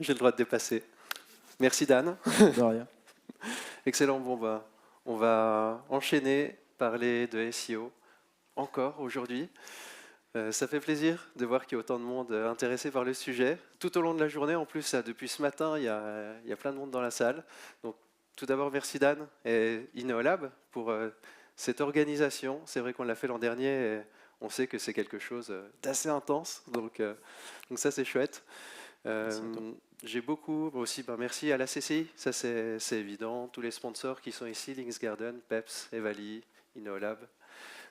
j'ai le droit de dépasser. Merci Dan. De rien. Excellent, bon, on va enchaîner, parler de SEO encore aujourd'hui. Ça fait plaisir de voir qu'il y a autant de monde intéressé par le sujet. Tout au long de la journée, en plus, depuis ce matin, il y a plein de monde dans la salle. Donc, tout d'abord, merci Dan et Ineolab pour cette organisation. C'est vrai qu'on l'a fait l'an dernier et on sait que c'est quelque chose d'assez intense. Donc ça, c'est chouette. J'ai beaucoup aussi, merci à la CCI, ça c'est évident, tous les sponsors qui sont ici, Links Garden, Peps, Evali, Ineolab,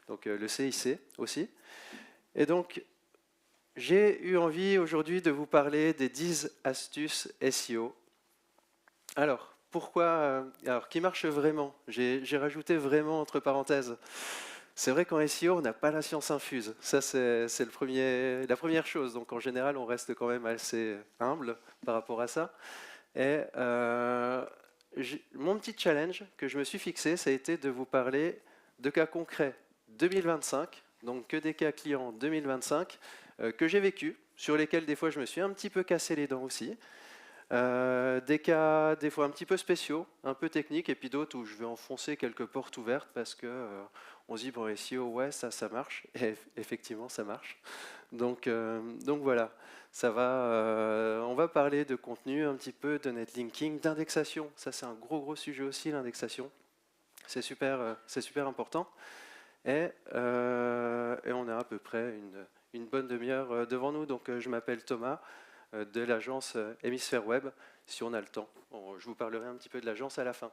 donc le CIC aussi. Et donc, j'ai eu envie aujourd'hui de vous parler des 10 astuces SEO. Alors, pourquoi alors, qui marchent vraiment? J'ai rajouté vraiment entre parenthèses. C'est vrai qu'en SEO, on n'a pas la science infuse. Ça, c'est la première chose. Donc, en général, on reste quand même assez humble par rapport à ça. Et mon petit challenge que je me suis fixé, ça a été de vous parler de cas concrets 2025, donc que des cas clients 2025, que j'ai vécu, sur lesquels des fois je me suis un petit peu cassé les dents aussi. Des cas des fois un petit peu spéciaux, un peu techniques, et puis d'autres où je vais enfoncer quelques portes ouvertes parce que on se dit bon SEO ouais ça marche, et effectivement ça marche. Donc voilà, ça va. On va parler de contenu un petit peu, de netlinking, d'indexation. Ça c'est un gros sujet aussi, l'indexation. C'est super important. Et on a à peu près une bonne demi-heure devant nous. Donc je m'appelle Thomas de l'agence Hémisphère Web. Si on a le temps, je vous parlerai un petit peu de l'agence à la fin.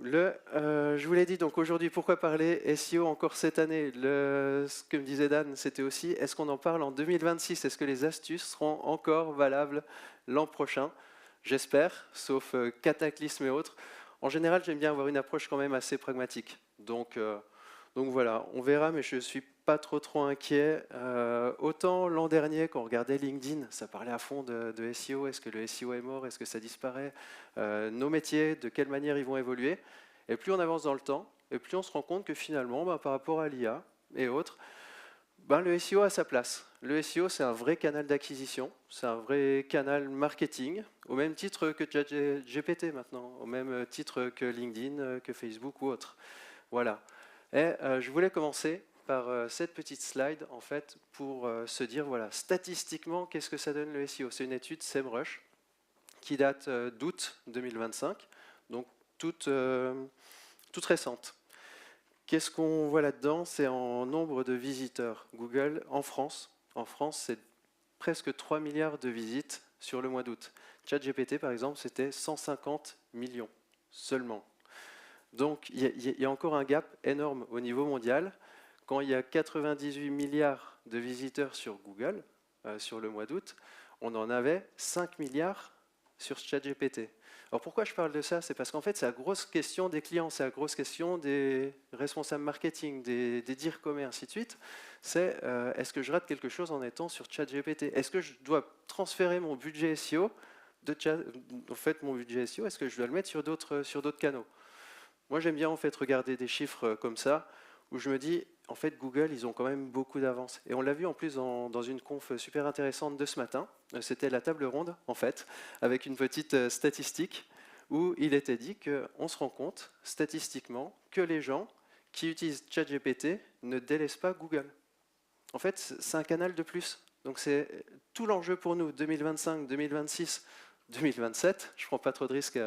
Je vous l'ai dit, donc aujourd'hui, pourquoi parler SEO encore cette année? Ce que me disait Dan, c'était aussi, est-ce qu'on en parle en 2026? Est-ce que les astuces seront encore valables l'an prochain? J'espère, sauf cataclysme et autres. En général, j'aime bien avoir une approche quand même assez pragmatique. Donc voilà, on verra, mais je ne suis pas trop inquiet. Autant l'an dernier, quand on regardait LinkedIn, ça parlait à fond de SEO. Est-ce que le SEO est mort? Est-ce que ça disparaît? Nos métiers, de quelle manière ils vont évoluer? Et plus on avance dans le temps, et plus on se rend compte que finalement, par rapport à l'IA et autres, le SEO a sa place. Le SEO, c'est un vrai canal d'acquisition, c'est un vrai canal marketing, au même titre que ChatGPT maintenant, au même titre que LinkedIn, que Facebook ou autre. Voilà. Et je voulais commencer par cette petite slide, en fait, pour se dire, voilà, statistiquement, qu'est-ce que ça donne le SEO? C'est une étude SEMrush qui date d'août 2025, donc toute récente. Qu'est-ce qu'on voit là-dedans? C'est en nombre de visiteurs Google en France. En France, c'est presque 3 milliards de visites sur le mois d'août. ChatGPT, par exemple, c'était 150 millions seulement. Donc, il y a encore un gap énorme au niveau mondial. Quand il y a 98 milliards de visiteurs sur Google, sur le mois d'août, on en avait 5 milliards sur ChatGPT. Alors pourquoi je parle de ça? C'est parce qu'en fait, c'est la grosse question des clients, c'est la grosse question des responsables marketing, des DIRCOM et ainsi de suite. C'est est-ce que je rate quelque chose en étant sur ChatGPT? Est-ce que je dois transférer mon budget SEO en fait, mon budget SEO, est-ce que je dois le mettre sur d'autres canaux? Moi, j'aime bien en fait regarder des chiffres comme ça, où je me dis, en fait, Google, ils ont quand même beaucoup d'avance. Et on l'a vu en plus dans une conf super intéressante de ce matin. C'était la table ronde, en fait, avec une petite statistique où il était dit qu'on se rend compte, statistiquement, que les gens qui utilisent ChatGPT ne délaissent pas Google. En fait, c'est un canal de plus. Donc c'est tout l'enjeu pour nous, 2025, 2026, 2027, je ne prends pas trop de risques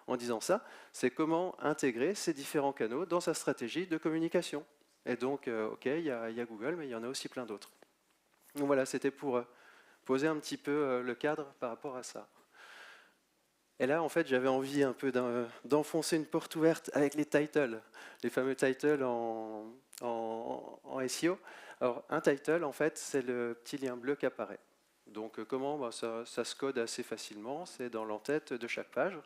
en disant ça, c'est comment intégrer ces différents canaux dans sa stratégie de communication. Et donc, ok, il y a Google, mais il y en a aussi plein d'autres. Donc voilà, c'était pour poser un petit peu le cadre par rapport à ça. Et là, en fait, j'avais envie un peu d'enfoncer une porte ouverte avec les titles, les fameux titles en SEO. Alors, un title, en fait, c'est le petit lien bleu qui apparaît. Donc, comment ça se code assez facilement, c'est dans l'entête de chaque page.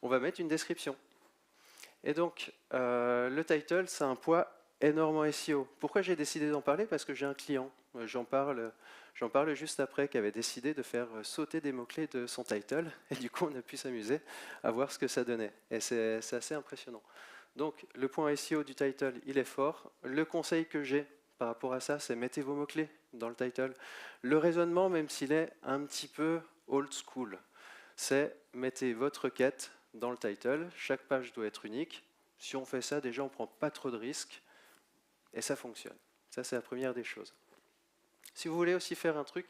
On va mettre une description. Et donc, le title, c'est un poids énorme en SEO. Pourquoi j'ai décidé d'en parler? Parce que j'ai un client, j'en parle juste après, qui avait décidé de faire sauter des mots-clés de son title. Et du coup, on a pu s'amuser à voir ce que ça donnait. Et c'est assez impressionnant. Donc, le point SEO du title, il est fort. Le conseil que j'ai par rapport à ça, c'est mettez vos mots-clés dans le title. Le raisonnement, même s'il est un petit peu old school, c'est mettez votre requête dans le title, chaque page doit être unique. Si on fait ça, déjà on ne prend pas trop de risques et ça fonctionne. Ça, c'est la première des choses. Si vous voulez aussi faire un truc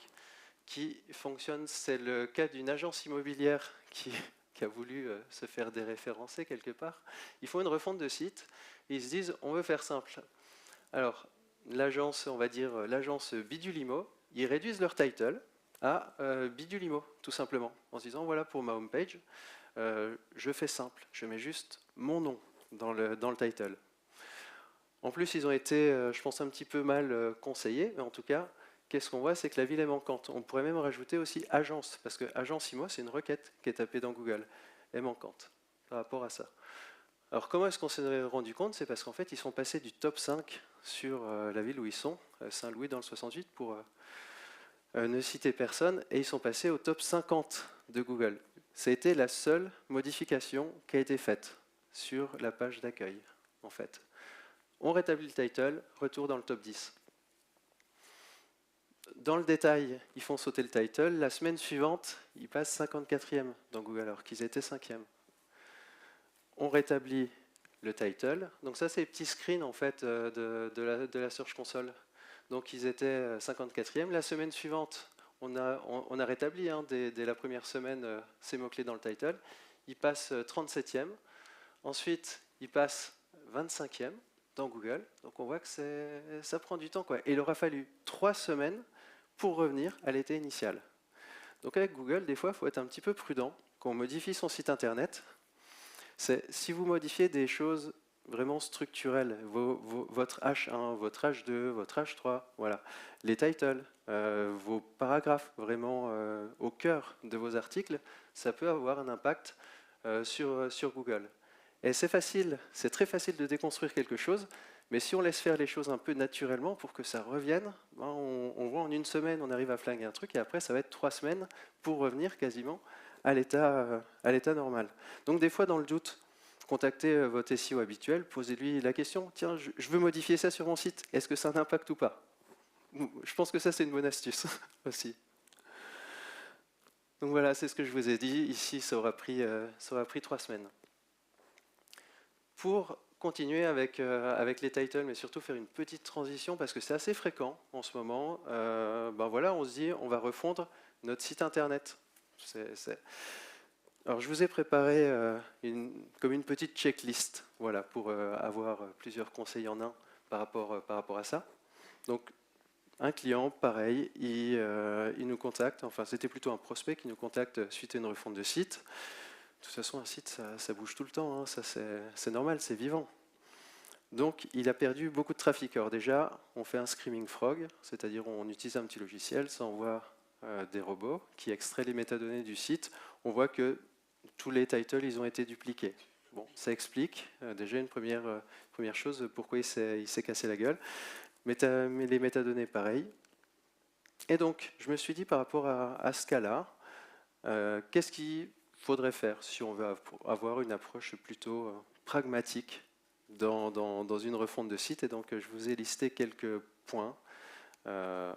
qui fonctionne, c'est le cas d'une agence immobilière qui a voulu se faire déréférencer quelque part. Ils font une refonte de site et ils se disent on veut faire simple. Alors, l'agence, on va dire l'agence Bidulimo, ils réduisent leur title à Bidulimo, tout simplement, en se disant voilà pour ma homepage, je fais simple, je mets juste mon nom dans le title. En plus, ils ont été, je pense, un petit peu mal conseillés, mais en tout cas, qu'est-ce qu'on voit, c'est que la ville est manquante. On pourrait même rajouter aussi agence, parce que agence IMO, c'est une requête qui est tapée dans Google, est manquante par rapport à ça. Alors comment est-ce qu'on s'est rendu compte? C'est parce qu'en fait, ils sont passés du top 5 sur la ville où ils sont, Saint-Louis dans le 68, pour ne citer personne, et ils sont passés au top 50 de Google. Ça a été la seule modification qui a été faite sur la page d'accueil, en fait. On rétablit le title, retour dans le top 10. Dans le détail, ils font sauter le title. La semaine suivante, ils passent 54e dans Google, alors qu'ils étaient 5e. On rétablit le title. Donc ça, c'est les petits screens en fait, de la Search Console. Donc ils étaient 54e. La semaine suivante, on a rétabli dès la première semaine ces mots-clés dans le title. Ils passent 37e. Ensuite, ils passent 25e dans Google. Donc on voit que ça prend du temps, quoi. Et il aura fallu 3 semaines pour revenir à l'état initial. Donc avec Google, des fois, il faut être un petit peu prudent quand on modifie son site internet. Si vous modifiez des choses vraiment structurelles, votre H1, votre H2, votre H3, voilà, les titles, vos paragraphes vraiment au cœur de vos articles, ça peut avoir un impact sur Google. Et c'est facile, c'est très facile de déconstruire quelque chose, mais si on laisse faire les choses un peu naturellement pour que ça revienne, ben on voit en une semaine, on arrive à flinguer un truc, et après ça va être 3 semaines pour revenir quasiment à l'état normal. Donc des fois, dans le doute, contactez votre SEO habituel, posez-lui la question, tiens, je veux modifier ça sur mon site, est-ce que ça a un impact ou pas? Je pense que ça, c'est une bonne astuce aussi. Donc voilà, c'est ce que je vous ai dit. Ici, ça aura pris 3 semaines. Pour continuer avec les titles, mais surtout faire une petite transition, parce que c'est assez fréquent en ce moment, ben voilà, on se dit, on va refondre notre site internet. Alors je vous ai préparé comme une petite checklist, voilà, pour avoir plusieurs conseils en un par rapport à ça. Donc un client, pareil, il nous contacte, enfin c'était plutôt un prospect qui nous contacte suite à une refonte de site. De toute façon, un site, ça bouge tout le temps, hein, ça c'est normal, c'est vivant. Donc, il a perdu beaucoup de trafic. Alors déjà, on fait un screaming frog, c'est-à-dire on utilise un petit logiciel, ça envoie des robots qui extraient les métadonnées du site. On voit que tous les titles, ils ont été dupliqués. Bon, ça explique déjà une première chose, pourquoi il s'est cassé la gueule. Mais les métadonnées, pareil. Et donc, je me suis dit par rapport à ce cas-là, qu'est-ce qu'il faudrait faire si on veut avoir une approche plutôt pragmatique dans une refonte de site. Et donc, je vous ai listé quelques points par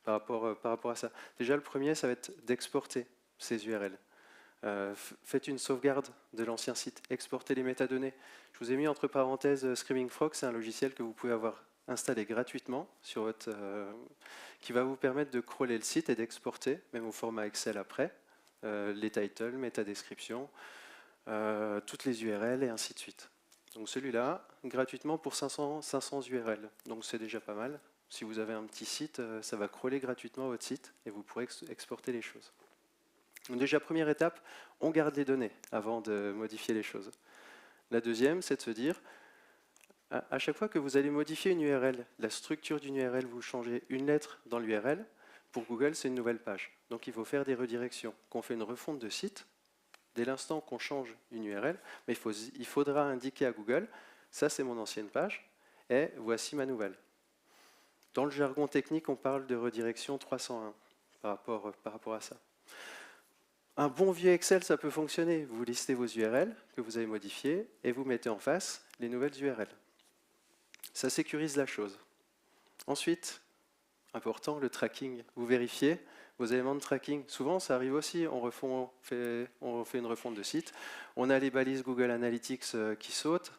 rapport à ça. Déjà, le premier, ça va être d'exporter ces URL. Faites une sauvegarde de l'ancien site, exportez les métadonnées. Je vous ai mis entre parenthèses Screaming Frog, c'est un logiciel que vous pouvez avoir installé gratuitement sur votre, qui va vous permettre de crawler le site et d'exporter, même au format Excel après, les titles, métadescriptions, toutes les URL et ainsi de suite. Donc celui-là, gratuitement pour 500 URL. Donc c'est déjà pas mal. Si vous avez un petit site, ça va crawler gratuitement votre site et vous pourrez exporter les choses. Donc déjà, première étape, on garde les données avant de modifier les choses. La deuxième, c'est de se dire, à chaque fois que vous allez modifier une URL, la structure d'une URL, vous changez une lettre dans l'URL, pour Google, c'est une nouvelle page. Donc il faut faire des redirections. Quand on fait une refonte de site, dès l'instant qu'on change une URL, mais il faudra indiquer à Google, ça c'est mon ancienne page, et voici ma nouvelle. Dans le jargon technique, on parle de redirection 301 par rapport à ça. Un bon vieux Excel, ça peut fonctionner. Vous listez vos URL que vous avez modifiées et vous mettez en face les nouvelles URL. Ça sécurise la chose. Ensuite, important, le tracking. Vous vérifiez, vos éléments de tracking. Souvent, ça arrive aussi, on fait une refonte de site, on a les balises Google Analytics qui sautent,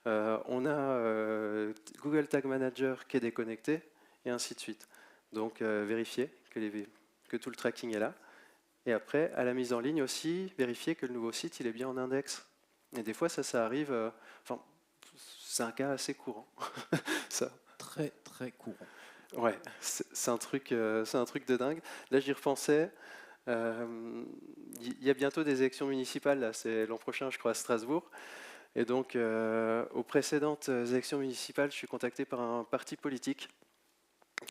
on a Google Tag Manager qui est déconnecté, et ainsi de suite. Donc, vérifier que tout le tracking est là. Et après, à la mise en ligne aussi, vérifier que le nouveau site il est bien en index. Et des fois, ça arrive. Enfin, c'est un cas assez courant. Ça. Très, très courant. Ouais, c'est un truc de dingue. Là, j'y repensais. Il y a bientôt des élections municipales. Là, c'est l'an prochain, je crois, à Strasbourg. Et donc, aux précédentes élections municipales, je suis contacté par un parti politique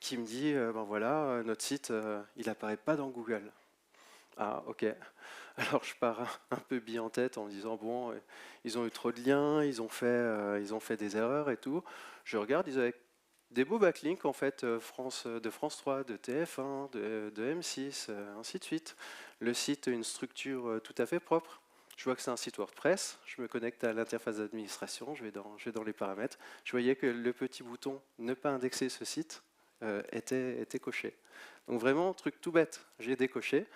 qui me dit, ben voilà, notre site, il apparaît pas dans Google. Ah, ok. Alors je pars un peu bille en tête en me disant, bon, ils ont eu trop de liens, ils ont fait des erreurs et tout. Je regarde, ils avaient des beaux backlinks en fait, de France 3, de TF1, de M6, ainsi de suite. Le site a une structure tout à fait propre. Je vois que c'est un site WordPress, je me connecte à l'interface d'administration, je vais dans les paramètres. Je voyais que le petit bouton « Ne pas indexer ce site » était coché. Donc vraiment, truc tout bête, j'ai décoché,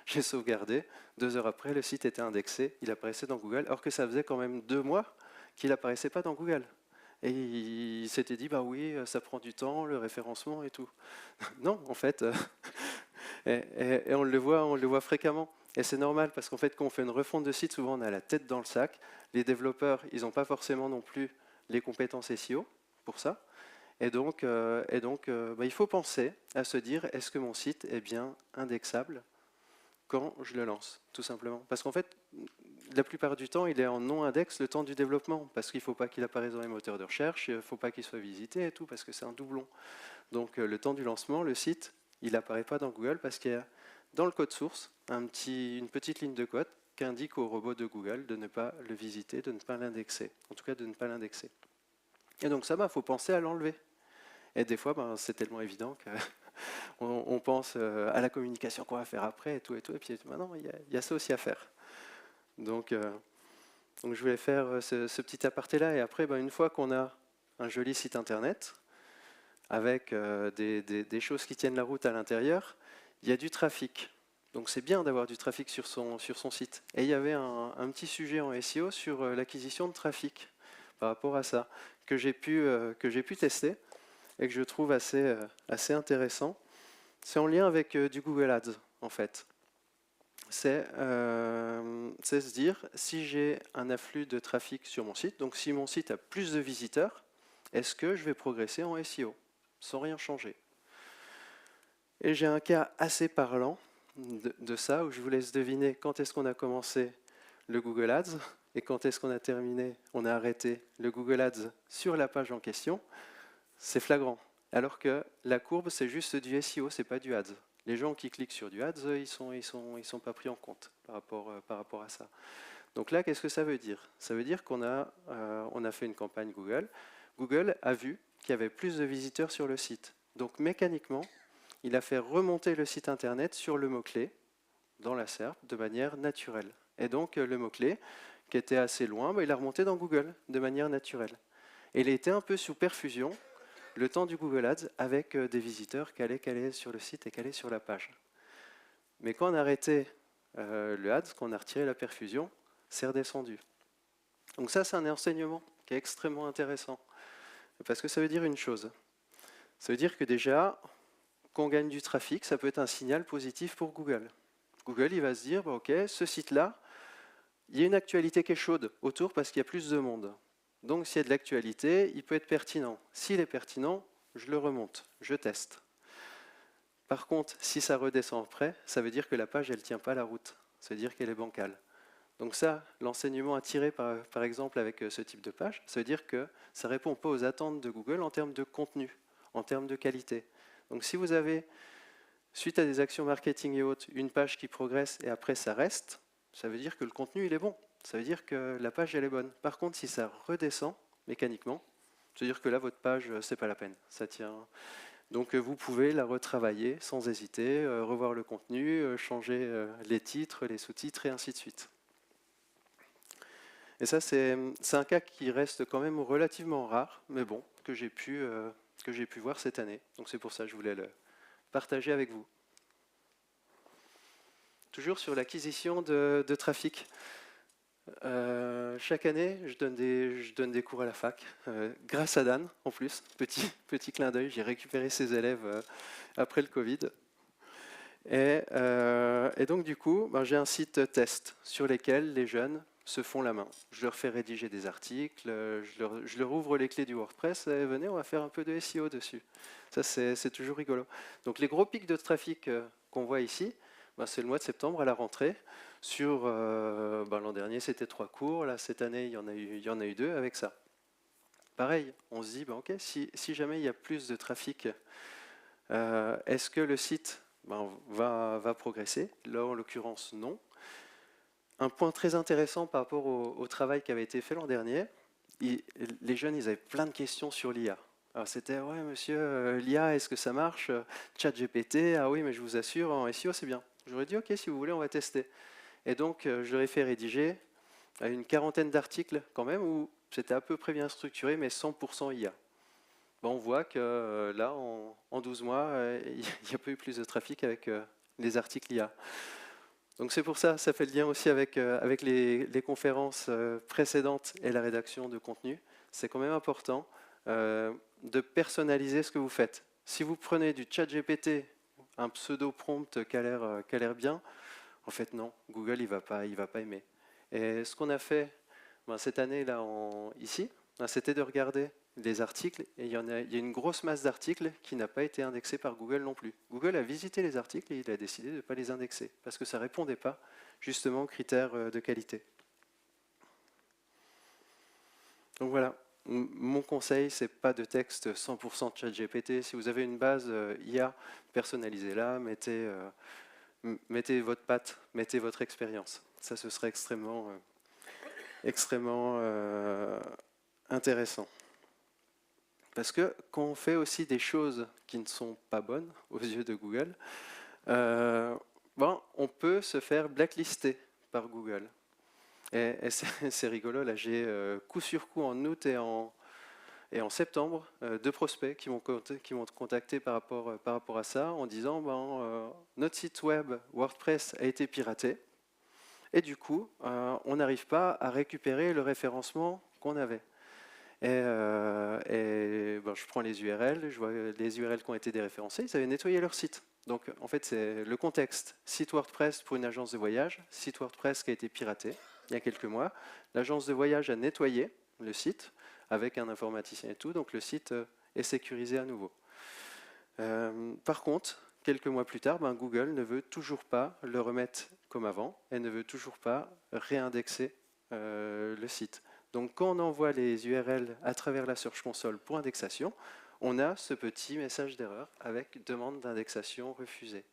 j'ai sauvegardé, 2 heures après, le site était indexé, il apparaissait dans Google, alors que ça faisait quand même 2 mois qu'il n'apparaissait pas dans Google. Et il s'était dit, bah oui, ça prend du temps, le référencement et tout. Non, en fait, et on le voit fréquemment. Et c'est normal, parce qu'en fait, quand on fait une refonte de site, souvent on a la tête dans le sac. Les développeurs, ils n'ont pas forcément non plus les compétences SEO pour ça. Et donc, bah, il faut penser à se dire, est-ce que mon site est bien indexable quand je le lance, tout simplement. Parce qu'en fait, la plupart du temps, il est en non-index le temps du développement, parce qu'il ne faut pas qu'il apparaisse dans les moteurs de recherche, il ne faut pas qu'il soit visité et tout, parce que c'est un doublon. Donc le temps du lancement, le site, il n'apparaît pas dans Google, parce qu'il y a dans le code source une petite ligne de code qui indique au robot de Google de ne pas le visiter, de ne pas l'indexer, en tout cas de ne pas l'indexer. Et donc ça, il faut penser à l'enlever. Et des fois, c'est tellement évident qu'on pense à la communication qu'on va faire après et tout, et puis non, il y a ça aussi à faire. Donc je voulais faire ce petit aparté-là, et après, une fois qu'on a un joli site internet, avec des choses qui tiennent la route à l'intérieur, il y a du trafic. Donc c'est bien d'avoir du trafic sur son site. Et il y avait un petit sujet en SEO sur l'acquisition de trafic par rapport à ça, que j'ai pu tester, et que je trouve assez intéressant. C'est en lien avec du Google Ads, en fait. C'est se dire, si j'ai un afflux de trafic sur mon site, donc si mon site a plus de visiteurs, est-ce que je vais progresser en SEO, sans rien changer? Et j'ai un cas assez parlant de ça, où je vous laisse deviner quand est-ce qu'on a commencé le Google Ads, et quand est-ce on a arrêté le Google Ads sur la page en question. C'est flagrant. Alors que la courbe, c'est juste du SEO, c'est pas du Ads. Les gens qui cliquent sur du Ads, ils sont pas pris en compte par rapport à ça. Donc là, qu'est-ce que ça veut dire? Ça veut dire qu'on a fait une campagne Google. Google a vu qu'il y avait plus de visiteurs sur le site. Donc mécaniquement, il a fait remonter le site internet sur le mot-clé dans la SERP de manière naturelle. Et donc le mot-clé, qui était assez loin, il a remonté dans Google de manière naturelle. Et il était un peu sous perfusion le temps du Google Ads avec des visiteurs qui allaient sur le site et qui allaient sur la page. Mais quand on a arrêté le Ads, quand on a retiré la perfusion, c'est redescendu. Donc ça, c'est un enseignement qui est extrêmement intéressant. Parce que ça veut dire une chose. Ça veut dire que déjà, quand on gagne du trafic, ça peut être un signal positif pour Google. Google, il va se dire, ok, ce site-là, il y a une actualité qui est chaude autour parce qu'il y a plus de monde. Donc s'il y a de l'actualité, il peut être pertinent. S'il est pertinent, je le remonte, je teste. Par contre, si ça redescend après, ça veut dire que la page, elle ne tient pas la route. Ça veut dire qu'elle est bancale. Donc ça, l'enseignement à tirer par exemple avec ce type de page, ça veut dire que ça ne répond pas aux attentes de Google en termes de contenu, en termes de qualité. Donc si vous avez, suite à des actions marketing et autres, une page qui progresse et après ça reste, ça veut dire que le contenu, il est bon. Ça veut dire que la page, elle est bonne. Par contre, si ça redescend mécaniquement, ça veut dire que là, votre page, c'est pas la peine. Ça tient. Donc, vous pouvez la retravailler sans hésiter, revoir le contenu, changer les titres, les sous-titres et ainsi de suite. Et ça, c'est un cas qui reste quand même relativement rare, mais bon, que j'ai pu voir cette année. Donc, c'est pour ça que je voulais le partager avec vous. toujours sur l'acquisition de trafic. Chaque année, je donne des cours à la fac, grâce à Dan en plus, petit clin d'œil, j'ai récupéré ses élèves après le Covid. Et donc du coup, ben, j'ai un site test sur lequel les jeunes se font la main. Je leur fais rédiger des articles, je leur ouvre les clés du WordPress, et venez, on va faire un peu de SEO dessus. Ça, c'est toujours rigolo. Donc les gros pics de trafic qu'on voit ici, ben, c'est le mois de septembre à la rentrée. Sur ben, l'an dernier, c'était 3 cours. Là, cette année, il y en a eu 2 avec ça. Pareil, on se dit, ben, ok, si jamais il y a plus de trafic, est-ce que le site ben, va progresser? Là, en l'occurrence, non. Un point très intéressant par rapport au travail qui avait été fait l'an dernier, les jeunes, ils avaient plein de questions sur l'IA. Alors c'était, ouais monsieur, l'IA, est-ce que ça marche? ChatGPT, ah oui, mais je vous assure, en SEO, c'est bien. J'aurais dit, ok, si vous voulez, on va tester. Et donc, je leur ai fait rédiger une quarantaine d'articles quand même, où c'était à peu près bien structuré, mais 100% IA. Bon, on voit que là, en 12 mois, il n'y a pas eu plus de trafic avec les articles IA. Donc c'est pour ça, ça fait le lien aussi avec les conférences précédentes et la rédaction de contenu. C'est quand même important de personnaliser ce que vous faites. Si vous prenez du ChatGPT, un pseudo prompt qui a l'air bien, en fait non, Google il va pas aimer. Et ce qu'on a fait ben, cette année là ici, ben, c'était de regarder les articles, et il y a une grosse masse d'articles qui n'a pas été indexée par Google non plus. Google a visité les articles et il a décidé de ne pas les indexer, parce que ça ne répondait pas justement aux critères de qualité. Donc voilà, mon conseil, c'est pas de texte 100% ChatGPT. Si vous avez une base IA, personnalisez-la, mettez votre patte, mettez votre expérience. Ça, ce serait extrêmement intéressant. Parce que quand on fait aussi des choses qui ne sont pas bonnes aux yeux de Google, bon, on peut se faire blacklister par Google. Et c'est rigolo, là j'ai coup sur coup en août et en septembre 2 prospects qui m'ont contacté par rapport à ça en disant ben, notre site web WordPress a été piraté et du coup on n'arrive pas à récupérer le référencement qu'on avait. Et ben, je prends les URL, je vois les URL qui ont été déréférencés, ils avaient nettoyé leur site. Donc en fait c'est le contexte, site WordPress pour une agence de voyage, site WordPress qui a été piraté il y a quelques mois. L'agence de voyage a nettoyé le site avec un informaticien et tout, donc le site est sécurisé à nouveau. Par contre, quelques mois plus tard, ben, Google ne veut toujours pas le remettre comme avant et ne veut toujours pas réindexer le site. Donc quand on envoie les URL à travers la Search Console pour indexation, on a ce petit message d'erreur avec demande d'indexation refusée.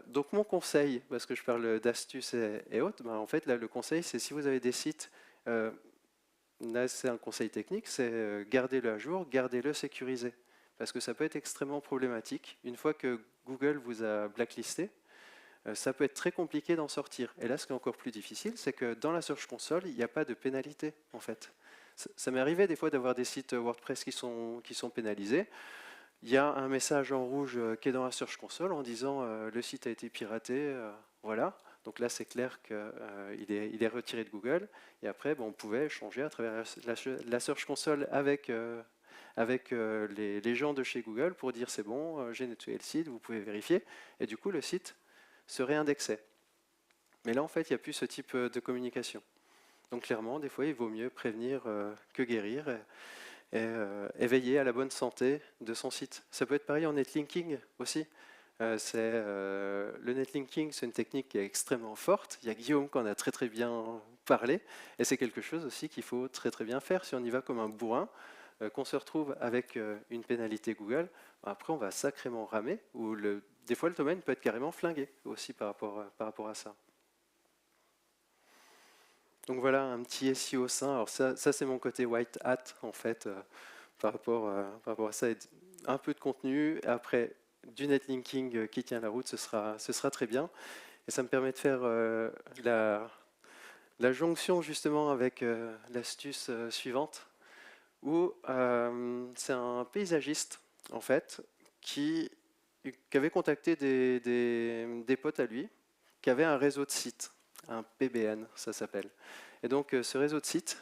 Donc mon conseil, parce que je parle d'astuces et autres, ben en fait là le conseil c'est si vous avez des sites, là c'est un conseil technique, c'est gardez-le à jour, gardez-le sécurisé. Parce que ça peut être extrêmement problématique. Une fois que Google vous a blacklisté, ça peut être très compliqué d'en sortir. Et là ce qui est encore plus difficile, c'est que dans la Search Console, il n'y a pas de pénalité en fait. Ça m'est arrivé des fois d'avoir des sites WordPress qui sont pénalisés. Il y a un message en rouge qui est dans la Search Console en disant le site a été piraté, voilà. Donc là, c'est clair qu'il est retiré de Google. Et après, bon, on pouvait échanger à travers la Search Console avec les gens de chez Google pour dire c'est bon, j'ai nettoyé le site, vous pouvez vérifier. Et du coup, le site se réindexait. Mais là, en fait, il n'y a plus ce type de communication. Donc clairement, des fois, il vaut mieux prévenir que guérir. Et veiller à la bonne santé de son site. Ça peut être pareil en netlinking aussi. Le netlinking, c'est une technique qui est extrêmement forte. Il y a Guillaume qui en a très très bien parlé, et c'est quelque chose aussi qu'il faut très très bien faire. Si on y va comme un bourrin, qu'on se retrouve avec une pénalité Google, après on va sacrément ramer, ou des fois le domaine peut être carrément flingué aussi par rapport à ça. Donc voilà un petit SEO sain. Alors ça c'est mon côté white hat en fait par rapport à ça. Un peu de contenu, après du netlinking qui tient la route, ce sera très bien. Et ça me permet de faire la jonction justement avec l'astuce suivante, où c'est un paysagiste en fait qui qu'avait contacté des potes à lui, qui avaient un réseau de sites, un PBN, ça s'appelle. Et donc, ce réseau de sites,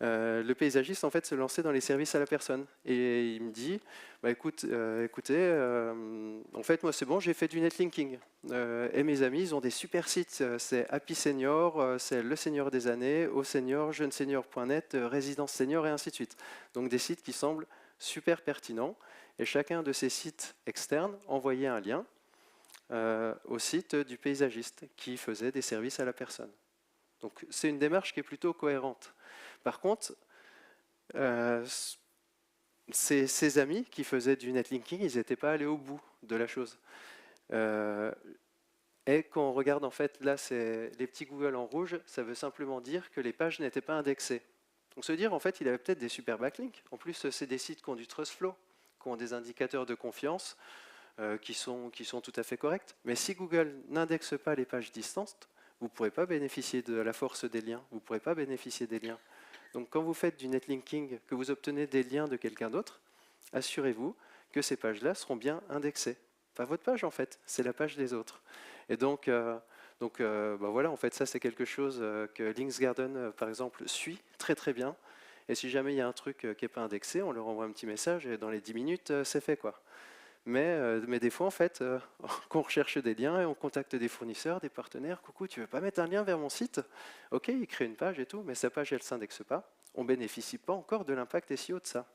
le paysagiste en fait se lançait dans les services à la personne. Et il me dit, bah, écoutez, en fait moi c'est bon, j'ai fait du netlinking. Et mes amis, ils ont des super sites, c'est Happy Senior, c'est Le Senior des années, Au Senior, JeuneSenior.net, Résidence Senior et ainsi de suite. Donc des sites qui semblent super pertinents. Et chacun de ces sites externes envoyait un lien au site du paysagiste qui faisait des services à la personne. Donc c'est une démarche qui est plutôt cohérente. Par contre, ces amis qui faisaient du netlinking, ils n'étaient pas allés au bout de la chose. Et quand on regarde, en fait, là, c'est les petits Google en rouge, ça veut simplement dire que les pages n'étaient pas indexées. Donc se dire, en fait, il avait peut-être des super backlinks. En plus, c'est des sites qui ont du TrustFlow, qui ont des indicateurs de confiance, qui sont tout à fait corrects. Mais si Google n'indexe pas les pages distantes, vous ne pourrez pas bénéficier de la force des liens, vous ne pourrez pas bénéficier des liens. Donc quand vous faites du netlinking, que vous obtenez des liens de quelqu'un d'autre, assurez-vous que ces pages-là seront bien indexées. Pas votre page en fait, c'est la page des autres. Et donc, bah voilà, en fait, ça c'est quelque chose que Linksgarden, par exemple, suit très très bien. Et si jamais il y a un truc qui n'est pas indexé, on leur envoie un petit message et dans les 10 minutes, c'est fait quoi. Mais des fois, en fait, qu'on recherche des liens et on contacte des fournisseurs, des partenaires. Coucou, tu veux pas mettre un lien vers mon site? Ok, il crée une page et tout, mais sa page, elle ne s'indexe pas. On ne bénéficie pas encore de l'impact SEO de ça.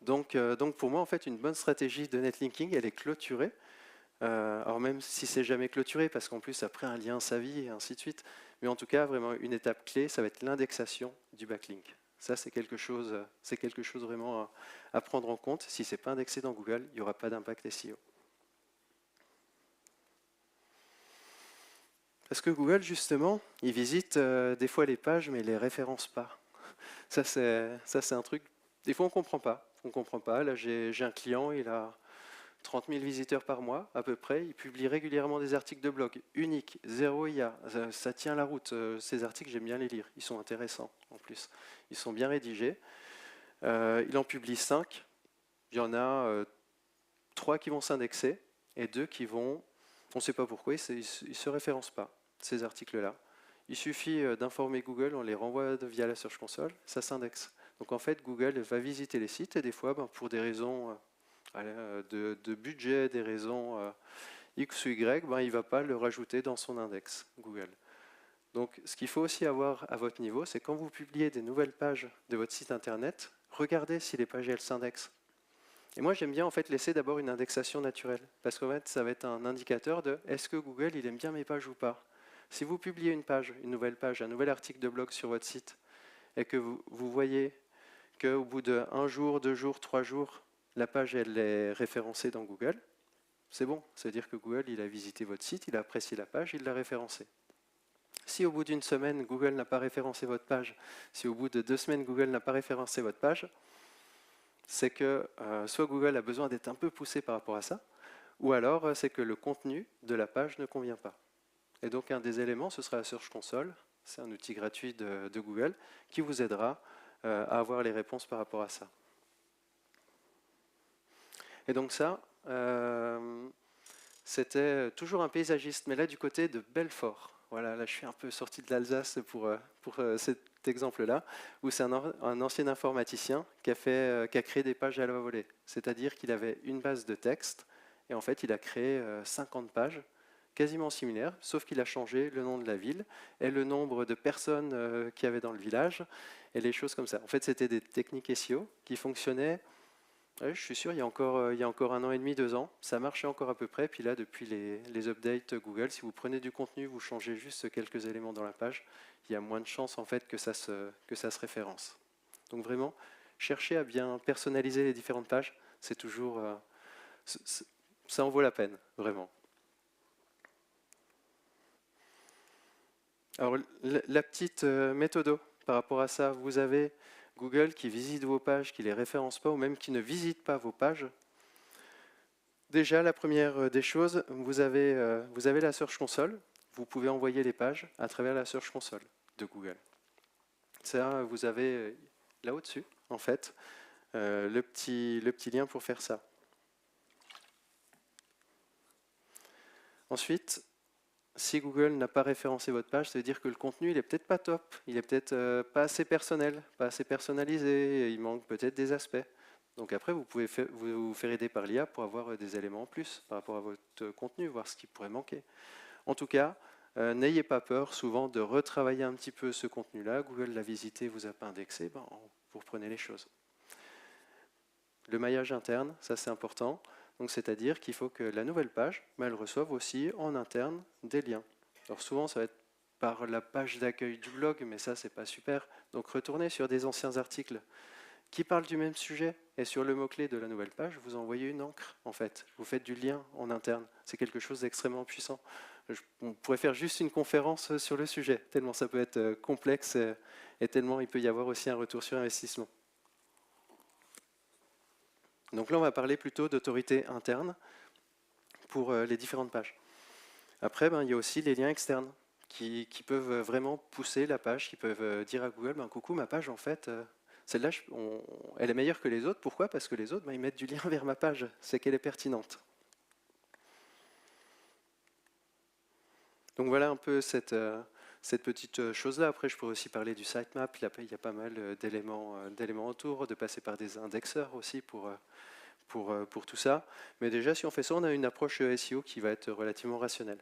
Donc pour moi, en fait, une bonne stratégie de netlinking, elle est clôturée. Alors même si c'est jamais clôturé, parce qu'en plus, après, un lien s'avie et ainsi de suite. Mais en tout cas, vraiment, une étape clé, ça va être l'indexation du backlink. Ça, c'est quelque chose vraiment à prendre en compte. Si ce n'est pas indexé dans Google, il n'y aura pas d'impact SEO. Parce que Google, justement, il visite des fois les pages, mais il ne les référence pas. Ça, c'est un truc, des fois, on ne comprend pas. On comprend pas. Là, j'ai un client, il a 30 000 visiteurs par mois, à peu près. Il publie régulièrement des articles de blog, uniques, zéro IA. Ça tient la route. Ces articles, j'aime bien les lire. Ils sont intéressants, en plus. Ils sont bien rédigés. Il en publie 5. Il y en a 3 qui vont s'indexer et 2 qui vont... On ne sait pas pourquoi, ils ne se référencent pas, ces articles-là. Il suffit d'informer Google, on les renvoie via la Search Console, ça s'indexe. Donc en fait, Google va visiter les sites et des fois, pour des raisons de budget, des raisons X ou Y, il ne va pas le rajouter dans son index Google. Donc ce qu'il faut aussi avoir à votre niveau, c'est quand vous publiez des nouvelles pages de votre site internet, regardez si les pages elles s'indexent. Et moi j'aime bien en fait laisser d'abord une indexation naturelle, parce qu'en fait ça va être un indicateur de est-ce que Google il aime bien mes pages ou pas. Si vous publiez une page, une nouvelle page, un nouvel article de blog sur votre site, et que vous voyez qu'au bout de 1 jour, 2 jours, 3 jours, la page elle est référencée dans Google, c'est bon. C'est-à-dire que Google il a visité votre site, il a apprécié la page, il l'a référencée. Si au bout d'une semaine, Google n'a pas référencé votre page, si au bout de 2 semaines, Google n'a pas référencé votre page, c'est que soit Google a besoin d'être un peu poussé par rapport à ça, ou alors c'est que le contenu de la page ne convient pas. Et donc un des éléments, ce sera la Search Console, c'est un outil gratuit de Google qui vous aidera à avoir les réponses par rapport à ça. Et donc ça, c'était toujours un paysagiste, mais là du côté de Belfort. Voilà, là je suis un peu sorti de l'Alsace pour cet exemple-là, où c'est un ancien informaticien qui a créé des pages à la volée. C'est-à-dire qu'il avait une base de texte, et en fait il a créé 50 pages, quasiment similaires, sauf qu'il a changé le nom de la ville et le nombre de personnes qu'il y avait dans le village, et les choses comme ça. En fait c'était des techniques SEO qui fonctionnaient. Ouais, je suis sûr, il y a encore 1 an et demi, 2 ans, ça marchait encore à peu près. Puis là, depuis les updates Google, si vous prenez du contenu, vous changez juste quelques éléments dans la page, il y a moins de chances en fait que ça se référence. Donc vraiment, cherchez à bien personnaliser les différentes pages, c'est toujours, ça en vaut la peine, vraiment. Alors la petite méthode par rapport à ça, vous avez Google qui visite vos pages, qui ne les référence pas ou même qui ne visite pas vos pages. Déjà, la première des choses, vous avez la Search Console. Vous pouvez envoyer les pages à travers la Search Console de Google. Ça, vous avez là au-dessus, en fait, le petit lien pour faire ça. Ensuite, si Google n'a pas référencé votre page, ça veut dire que le contenu, il n'est peut-être pas top, il est peut-être pas assez personnel, pas assez personnalisé, il manque peut-être des aspects. Donc après, vous pouvez vous faire aider par l'IA pour avoir des éléments en plus par rapport à votre contenu, voir ce qui pourrait manquer. En tout cas, n'ayez pas peur souvent de retravailler un petit peu ce contenu-là. Google l'a visité, vous a pas indexé, ben, vous reprenez les choses. Le maillage interne, ça c'est important. Donc c'est-à-dire qu'il faut que la nouvelle page, elle reçoive aussi en interne des liens. Alors souvent, ça va être par la page d'accueil du blog, mais ça, c'est pas super. Donc retournez sur des anciens articles qui parlent du même sujet, et sur le mot-clé de la nouvelle page, vous envoyez une encre, en fait. Vous faites du lien en interne. C'est quelque chose d'extrêmement puissant. On pourrait faire juste une conférence sur le sujet, tellement ça peut être complexe et tellement il peut y avoir aussi un retour sur investissement. Donc là, on va parler plutôt d'autorité interne pour les différentes pages. Après, il y a aussi les liens externes qui peuvent vraiment pousser la page, qui peuvent dire à Google, coucou, ma page, en fait, celle-là, elle est meilleure que les autres. Pourquoi? Parce que les autres, ils mettent du lien vers ma page. C'est qu'elle est pertinente. Donc voilà un peu cette petite chose-là. Après, je pourrais aussi parler du sitemap. Il y a pas mal d'éléments autour, de passer par des indexeurs aussi pour tout ça. Mais déjà, si on fait ça, on a une approche SEO qui va être relativement rationnelle.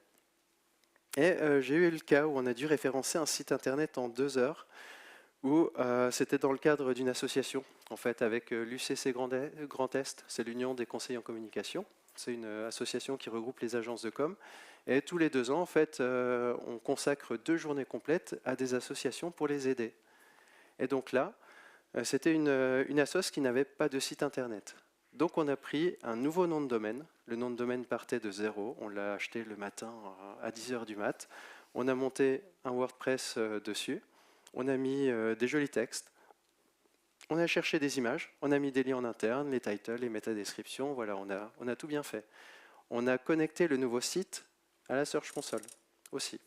Et j'ai eu le cas où on a dû référencer un site internet en 2 heures, où c'était dans le cadre d'une association, en fait, avec l'UCC Grand Est, c'est l'Union des conseillers en communication. C'est une association qui regroupe les agences de com. Et tous les 2 ans, en fait, on consacre 2 journées complètes à des associations pour les aider. Et donc là, c'était une assoce qui n'avait pas de site internet. Donc on a pris un nouveau nom de domaine. Le nom de domaine partait de 0. On l'a acheté le matin à 10h du mat. On a monté un WordPress dessus. On a mis des jolis textes. On a cherché des images. On a mis des liens en interne, les titles, les métadescriptions. Voilà, on a tout bien fait. On a connecté le nouveau site à la Search Console aussi.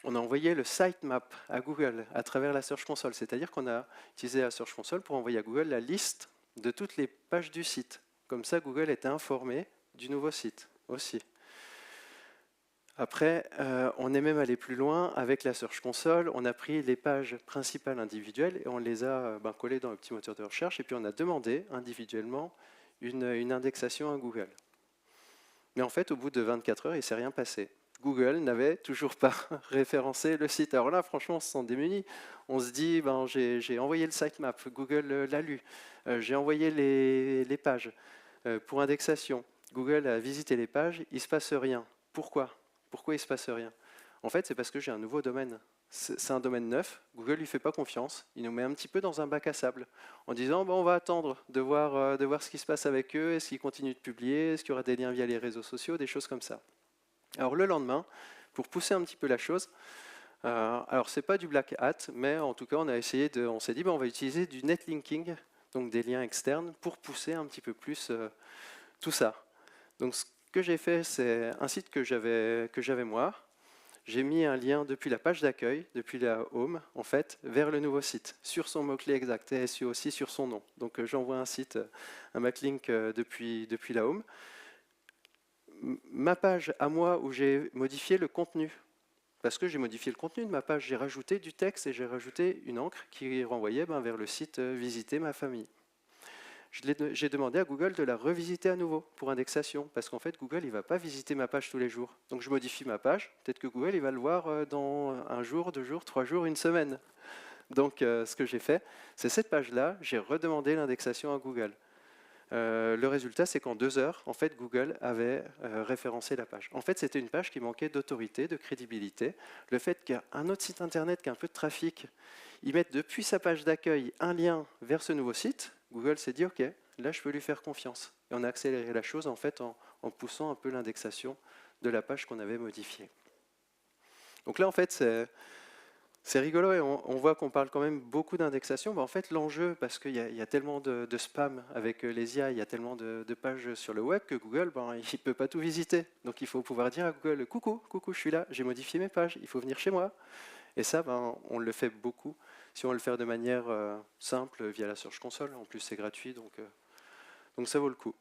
On a envoyé le sitemap à Google à travers la Search Console. C'est-à-dire qu'on a utilisé la Search Console pour envoyer à Google la liste de toutes les pages du site. Comme ça, Google était informé du nouveau site aussi. Après, on est même allé plus loin avec la Search Console. On a pris les pages principales individuelles et on les a collées dans le petit moteur de recherche. Et puis on a demandé individuellement une indexation à Google. Mais en fait, au bout de 24 heures, il ne s'est rien passé. Google n'avait toujours pas référencé le site. Alors là, franchement, on se sent démuni. On se dit, j'ai envoyé le sitemap, Google l'a lu. J'ai envoyé les pages pour indexation. Google a visité les pages, il ne se passe rien. Pourquoi? Pourquoi il ne se passe rien? En fait, c'est parce que j'ai un nouveau domaine. C'est un domaine neuf, Google ne lui fait pas confiance, il nous met un petit peu dans un bac à sable, en disant on va attendre de voir ce qui se passe avec eux, est-ce qu'ils continuent de publier, est-ce qu'il y aura des liens via les réseaux sociaux, des choses comme ça. Alors le lendemain, pour pousser un petit peu la chose, alors c'est pas du black hat, mais en tout cas on s'est dit on va utiliser du netlinking, donc des liens externes, pour pousser un petit peu plus tout ça. Donc ce que j'ai fait, c'est un site que j'avais moi. J'ai mis un lien depuis la page d'accueil, depuis la home, en fait, vers le nouveau site, sur son mot-clé exact, et SEO aussi sur son nom. Donc j'envoie un backlink depuis la home. Ma page à moi où j'ai modifié le contenu, parce que j'ai modifié le contenu de ma page, j'ai rajouté du texte et j'ai rajouté une encre qui renvoyait vers le site Visiter ma famille. J'ai demandé à Google de la revisiter à nouveau pour indexation, parce qu'en fait, Google, il ne va pas visiter ma page tous les jours. Donc je modifie ma page, peut-être que Google, il va le voir dans 1 jour, 2 jours, 3 jours, 1 semaine. Donc ce que j'ai fait, c'est cette page-là, j'ai redemandé l'indexation à Google. Le résultat, c'est qu'en 2 heures, en fait, Google avait référencé la page. En fait, c'était une page qui manquait d'autorité, de crédibilité. Le fait qu'un autre site internet qui a un peu de trafic, il mette depuis sa page d'accueil un lien vers ce nouveau site, Google s'est dit, OK, là, je peux lui faire confiance. Et on a accéléré la chose en fait en poussant un peu l'indexation de la page qu'on avait modifiée. Donc là, en fait, c'est rigolo et on voit qu'on parle quand même beaucoup d'indexation. En fait, l'enjeu, parce qu'il y a tellement de spam avec les IA, il y a tellement de pages sur le web que Google, il ne peut pas tout visiter. Donc il faut pouvoir dire à Google, coucou, je suis là, j'ai modifié mes pages, il faut venir chez moi. Et ça, on le fait beaucoup. Si on le fait de manière simple via la Search Console, en plus c'est gratuit, donc ça vaut le coup.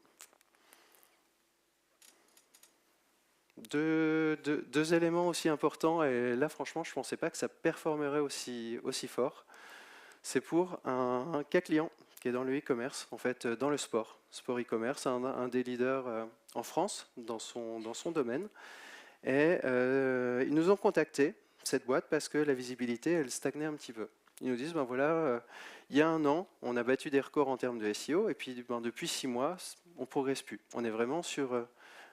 deux éléments aussi importants, et là franchement je ne pensais pas que ça performerait aussi fort. C'est pour un cas client qui est dans le e-commerce, en fait dans le sport e-commerce, un des leaders en France dans son domaine. Et ils nous ont contacté, cette boîte, parce que la visibilité elle stagnait un petit peu. Ils nous disent, ben voilà, il y a un an, on a battu des records en termes de SEO, et puis ben, depuis 6 mois, on ne progresse plus. On est vraiment sur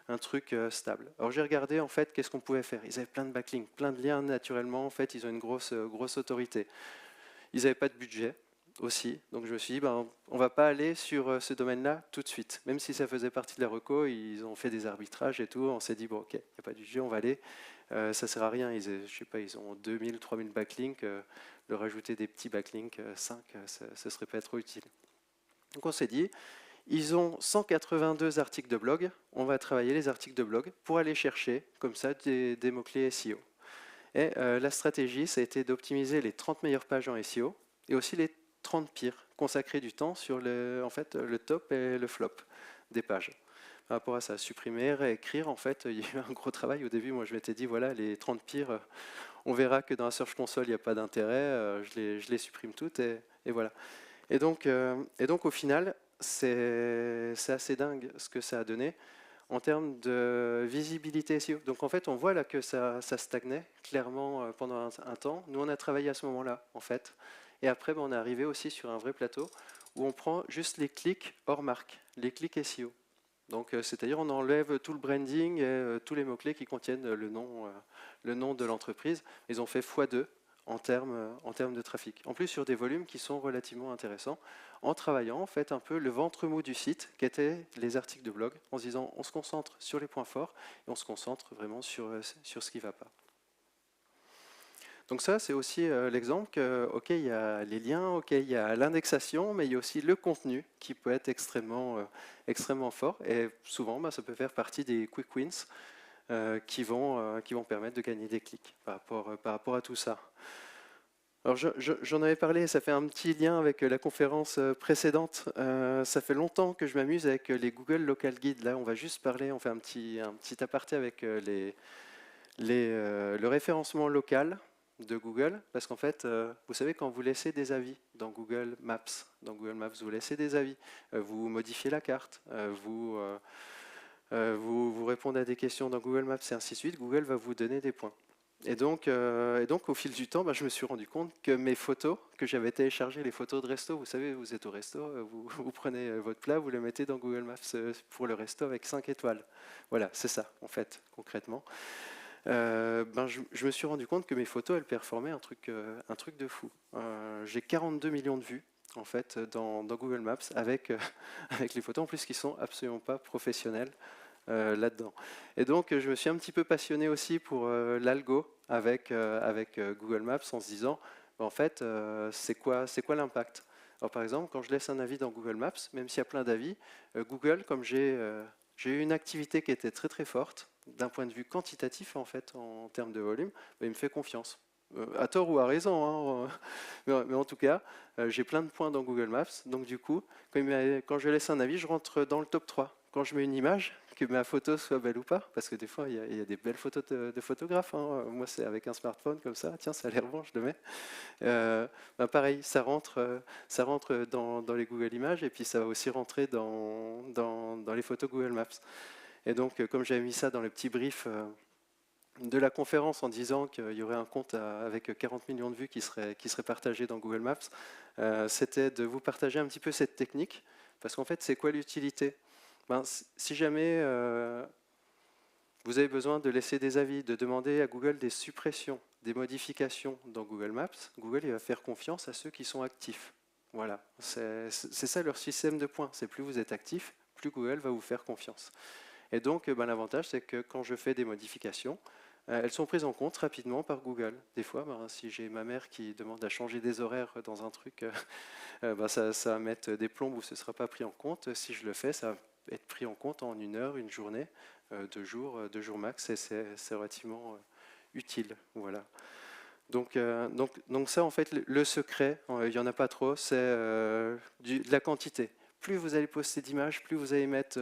un truc stable. Alors j'ai regardé en fait qu'est-ce qu'on pouvait faire. Ils avaient plein de backlinks, plein de liens naturellement. En fait, ils ont une grosse autorité. Ils n'avaient pas de budget aussi, donc je me suis dit, ben, on ne va pas aller sur ce domaine-là tout de suite. Même si ça faisait partie de la reco, ils ont fait des arbitrages et tout. On s'est dit, bon, ok, il n'y a pas de budget, on va aller. Ça ne sert à rien. Je sais pas, ils ont 2000, 3000 backlinks. Leur ajouter des petits backlinks 5, ce ne serait pas trop utile. Donc on s'est dit, ils ont 182 articles de blog. On va travailler les articles de blog pour aller chercher comme ça des mots-clés SEO. Et la stratégie, ça a été d'optimiser les 30 meilleures pages en SEO et aussi les 30 pires, consacrer du temps sur le top et le flop des pages. Par rapport à ça, supprimer, réécrire, en fait, il y a eu un gros travail au début. Moi, je m'étais dit, voilà, les 30 pires, on verra que dans la Search Console, il n'y a pas d'intérêt, je les supprime toutes et voilà. Et donc au final, c'est assez dingue ce que ça a donné en termes de visibilité SEO. Donc en fait, on voit là que ça stagnait clairement pendant un temps. Nous, on a travaillé à ce moment-là, en fait. Et après, on est arrivé aussi sur un vrai plateau où on prend juste les clics hors marque, les clics SEO. Donc c'est-à-dire on enlève tout le branding et tous les mots-clés qui contiennent le nom de l'entreprise. Ils ont fait x2 en termes de trafic. En plus sur des volumes qui sont relativement intéressants, en travaillant en fait un peu le ventre mou du site, qui étaient les articles de blog, en se disant on se concentre sur les points forts et on se concentre vraiment sur ce qui ne va pas. Donc ça, c'est aussi l'exemple que, ok, il y a les liens, ok, il y a l'indexation, mais il y a aussi le contenu qui peut être extrêmement fort. Et souvent, bah, ça peut faire partie des quick wins qui vont permettre de gagner des clics par rapport à tout ça. Alors j'en avais parlé, ça fait un petit lien avec la conférence précédente. Ça fait longtemps que je m'amuse avec les Google Local Guides. Là, on va juste parler, on fait un petit aparté avec le référencement local de Google, parce qu'en fait, vous savez, quand vous laissez des avis dans Google Maps, vous laissez des avis, vous modifiez la carte, vous répondez à des questions dans Google Maps et ainsi de suite, Google va vous donner des points. Et donc au fil du temps, je me suis rendu compte que mes photos, que j'avais téléchargées, les photos de resto, vous savez, vous êtes au resto, vous prenez votre plat, vous le mettez dans Google Maps pour le resto avec 5 étoiles. Voilà, c'est ça, en fait, concrètement. Je me suis rendu compte que mes photos, elles performaient un truc de fou. J'ai 42 millions de vues en fait dans Google Maps avec les photos en plus qui sont absolument pas professionnelles là-dedans. Et donc je me suis un petit peu passionné aussi pour l'algo avec Google Maps en se disant en fait c'est quoi l'impact. Alors par exemple quand je laisse un avis dans Google Maps, même s'il y a plein d'avis, Google comme j'ai eu une activité qui était très très forte d'un point de vue quantitatif en fait en termes de volume, il me fait confiance. À tort ou à raison, hein, mais en tout cas, j'ai plein de points dans Google Maps, donc du coup, quand je laisse un avis, je rentre dans le top 3. Quand je mets une image, que ma photo soit belle ou pas, parce que des fois, il y a des belles photos de photographes. Hein. Moi, c'est avec un smartphone comme ça, tiens, ça a l'air bon, je le mets. Pareil, ça rentre dans les Google Images, et puis ça va aussi rentrer dans les photos Google Maps. Et donc, comme j'avais mis ça dans le petit brief de la conférence en disant qu'il y aurait un compte avec 40 millions de vues qui serait partagé dans Google Maps, c'était de vous partager un petit peu cette technique, parce qu'en fait, c'est quoi l'utilité? Si jamais vous avez besoin de laisser des avis, de demander à Google des suppressions, des modifications dans Google Maps, Google il va faire confiance à ceux qui sont actifs. Voilà, c'est ça leur système de points. C'est plus vous êtes actif, plus Google va vous faire confiance. Et donc, l'avantage, c'est que quand je fais des modifications, elles sont prises en compte rapidement par Google. Des fois, si j'ai ma mère qui demande à changer des horaires dans un truc, ça va mettre des plombes où ce ne sera pas pris en compte. Si je le fais, ça va être pris en compte en 1 heure, 1 journée, 2 jours max, et c'est relativement utile. Voilà. Donc ça, en fait, le secret, il n'y en a pas trop, c'est de la quantité. Plus vous allez poster d'images, plus vous allez mettre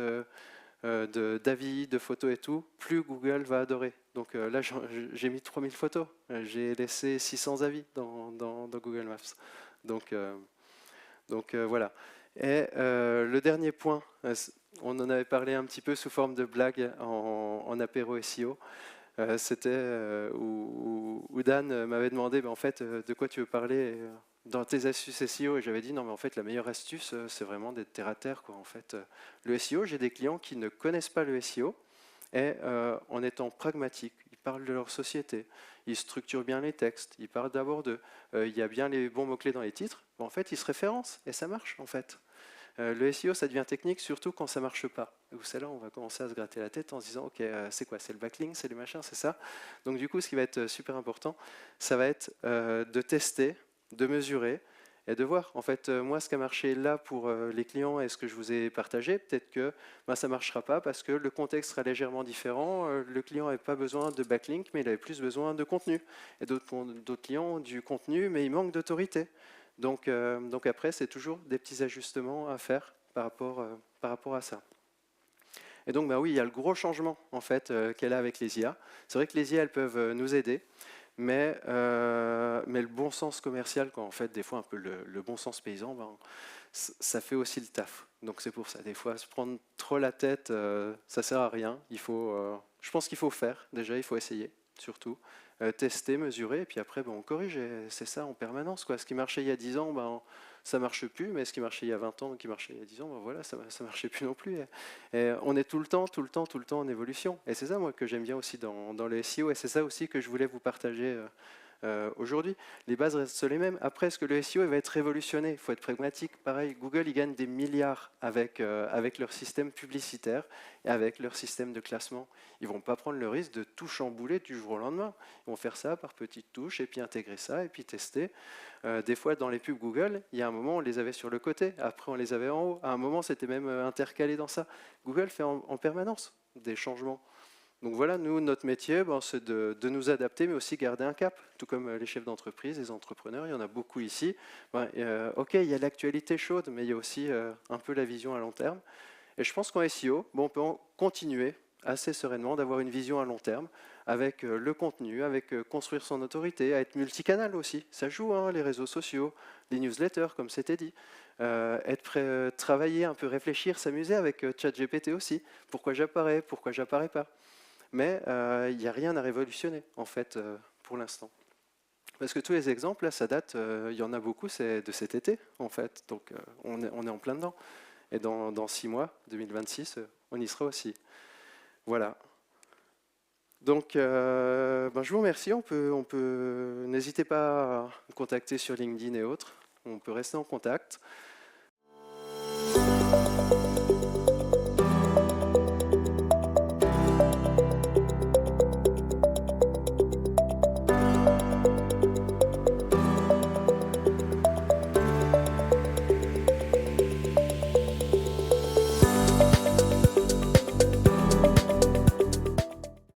d'avis, de photos et tout, plus Google va adorer. Donc là, j'ai mis 3000 photos. J'ai laissé 600 avis dans Google Maps. Donc, voilà. Et le dernier point, on en avait parlé un petit peu sous forme de blague en apéro SEO. C'était où Dan m'avait demandé en fait, de quoi tu veux parler dans tes astuces SEO, et j'avais dit non mais en fait la meilleure astuce c'est vraiment d'être terre à terre quoi. En fait, le SEO, j'ai des clients qui ne connaissent pas le SEO et en étant pragmatique, ils parlent de leur société, ils structurent bien les textes, ils parlent d'abord d'eux, il y a bien les bons mots-clés dans les titres, en fait ils se référencent et ça marche en fait. Le SEO, ça devient technique, surtout quand ça ne marche pas. Où c'est là, on va commencer à se gratter la tête en se disant, ok, c'est quoi? C'est le backlink, c'est les machins, c'est ça? Donc du coup, ce qui va être super important, ça va être de tester, de mesurer et de voir. En fait, moi, ce qui a marché là pour les clients et ce que je vous ai partagé, peut-être que ça ne marchera pas parce que le contexte sera légèrement différent. Le client n'avait pas besoin de backlink, mais il avait plus besoin de contenu. Et d'autres clients ont du contenu, mais il manque d'autorité. Donc après, c'est toujours des petits ajustements à faire par rapport à ça. Et donc, oui, il y a le gros changement en fait qu'elle a avec les IA. C'est vrai que les IA, elles peuvent nous aider, mais le bon sens commercial, quand en fait, des fois, un peu le bon sens paysan, ça fait aussi le taf. Donc c'est pour ça, des fois, se prendre trop la tête, ça sert à rien. Je pense qu'il faut faire, déjà, il faut essayer, surtout. Tester, mesurer, et puis après, on corrige, et c'est ça en permanence, quoi. Ce qui marchait il y a 10 ans, ça ne marche plus, mais ce qui marchait il y a 20 ans, qui marchait il y a 10 ans, voilà, ça ne marchait plus non plus. Et on est tout le temps en évolution. Et c'est ça, moi, que j'aime bien aussi dans le SEO, et c'est ça aussi que je voulais vous partager aujourd'hui. Les bases restent les mêmes. Après, est-ce que le SEO va être révolutionné? Il faut être pragmatique. Pareil, Google, ils gagnent des milliards avec leur système publicitaire et avec leur système de classement. Ils ne vont pas prendre le risque de tout chambouler du jour au lendemain. Ils vont faire ça par petites touches et puis intégrer ça et puis tester. Des fois, dans les pubs Google, il y a un moment, on les avait sur le côté. Après, on les avait en haut. À un moment, c'était même intercalé dans ça. Google fait en permanence des changements. Donc voilà, nous, notre métier, c'est de nous adapter, mais aussi garder un cap, tout comme les chefs d'entreprise, les entrepreneurs, il y en a beaucoup ici. Ok, il y a l'actualité chaude, mais il y a aussi un peu la vision à long terme. Et je pense qu'en SEO, on peut continuer assez sereinement d'avoir une vision à long terme, avec le contenu, avec construire son autorité, à être multicanal aussi. Ça joue, hein, les réseaux sociaux, les newsletters, comme c'était dit. Être prêt, travailler, un peu réfléchir, s'amuser avec ChatGPT aussi. Pourquoi j'apparais pas? Mais il n'y a rien à révolutionner, en fait, pour l'instant. Parce que tous les exemples, là, ça date, il y en a beaucoup, c'est de cet été, en fait. Donc, on est en plein dedans. Et dans 6 mois, 2026, on y sera aussi. Voilà. Donc, je vous remercie. N'hésitez pas à me contacter sur LinkedIn et autres. On peut rester en contact.